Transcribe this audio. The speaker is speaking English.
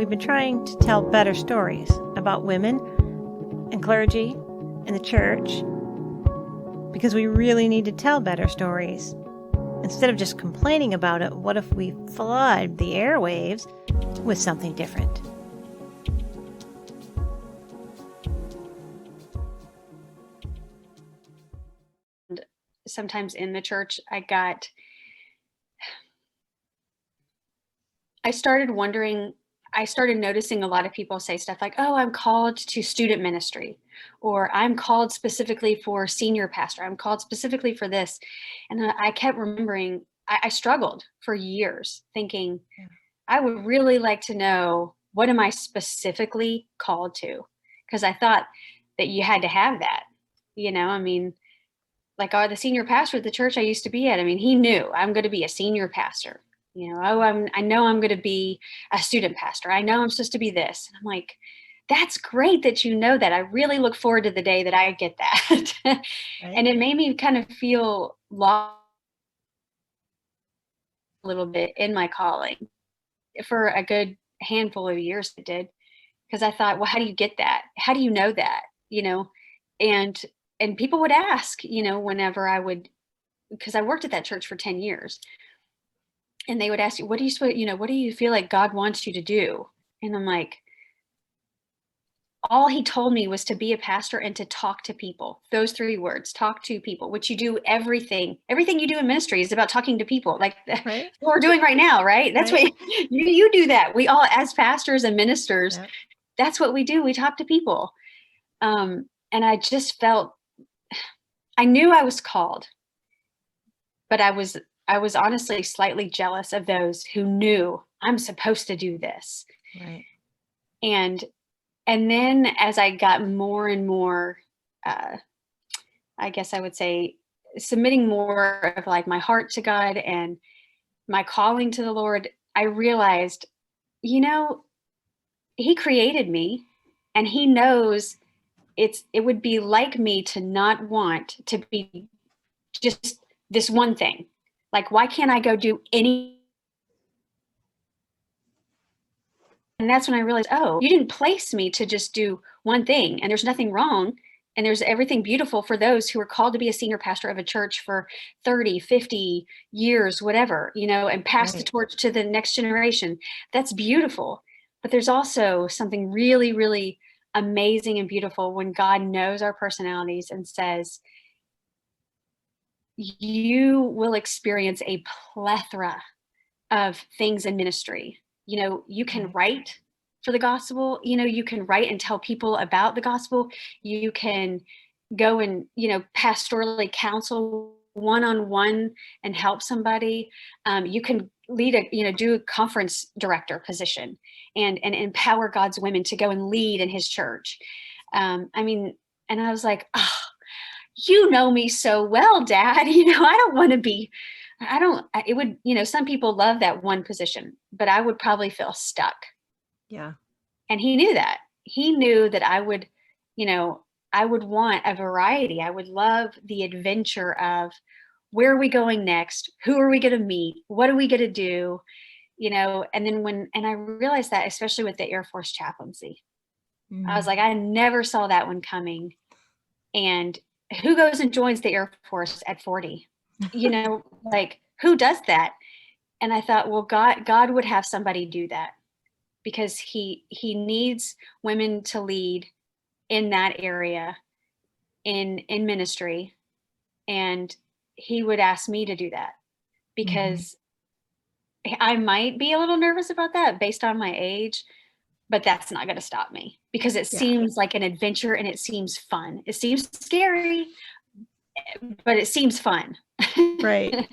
we've been trying to tell better stories about women and clergy and the church, because we really need to tell better stories. Instead of just complaining about it, what if we flood the airwaves with something different? Sometimes in the church, I started noticing a lot of people say stuff like, oh, I'm called to student ministry, or I'm called specifically for senior pastor. I'm called specifically for this. And I kept remembering, I struggled for years thinking, I would really like to know, what am I specifically called to? Because I thought that you had to have that, I mean, like, the senior pastor at the church I used to be at, I mean, he knew I'm going to be a senior pastor. I know I'm going to be a student pastor. I know I'm supposed to be this. And I'm like, that's great that you know that. I really look forward to the day that I get that. Right. And it made me kind of feel lost a little bit in my calling for a good handful of years. It did. Because I thought, well, how do you get that? How do you know that? And people would ask, whenever I would, because I worked at that church for 10 years. And they would ask you, what do you feel like God wants you to do? And I'm like, all he told me was to be a pastor and to talk to people. Those 3 words, talk to people, which you do everything you do in ministry is about talking to people. Like right. What we're doing right now, right? That's right. What you do that. We all, as pastors and ministers, yep. That's what we do. We talk to people. And I just felt, I knew I was called, but I was honestly slightly jealous of those who knew I'm supposed to do this. Right. And then as I got more and more, I guess I would say, submitting more of like my heart to God and my calling to the Lord, I realized, he created me and he knows it would be like me to not want to be just this one thing. Like, why can't I go do any? And that's when I realized, oh, you didn't place me to just do one thing. And there's nothing wrong. And there's everything beautiful for those who are called to be a senior pastor of a church for 30, 50 years, whatever, and pass the torch to the next generation. That's beautiful. But there's also something really, really amazing and beautiful when God knows our personalities and says, you will experience a plethora of things in ministry. You can write for the gospel, you can write and tell people about the gospel. You can go and, pastorally counsel one-on-one and help somebody. You can lead do a conference director position and empower God's women to go and lead in his church. And I was like, oh, you know me so well, Dad. I don't want to be, it would, some people love that one position, but I would probably feel stuck. Yeah. And he knew that. He knew that I would want a variety. I would love the adventure of, where are we going next? Who are we going to meet? What are we going to do? And then and I realized that, especially with the Air Force chaplaincy, I was like, I never saw that one coming. And who goes and joins the Air Force at 40? Like, who does that? And I thought, well, God would have somebody do that, because he needs women to lead in that area in ministry. And he would ask me to do that, because I might be a little nervous about that based on my age, but that's not going to stop me, because it seems like an adventure and it seems fun. It seems scary, but it seems fun. Right.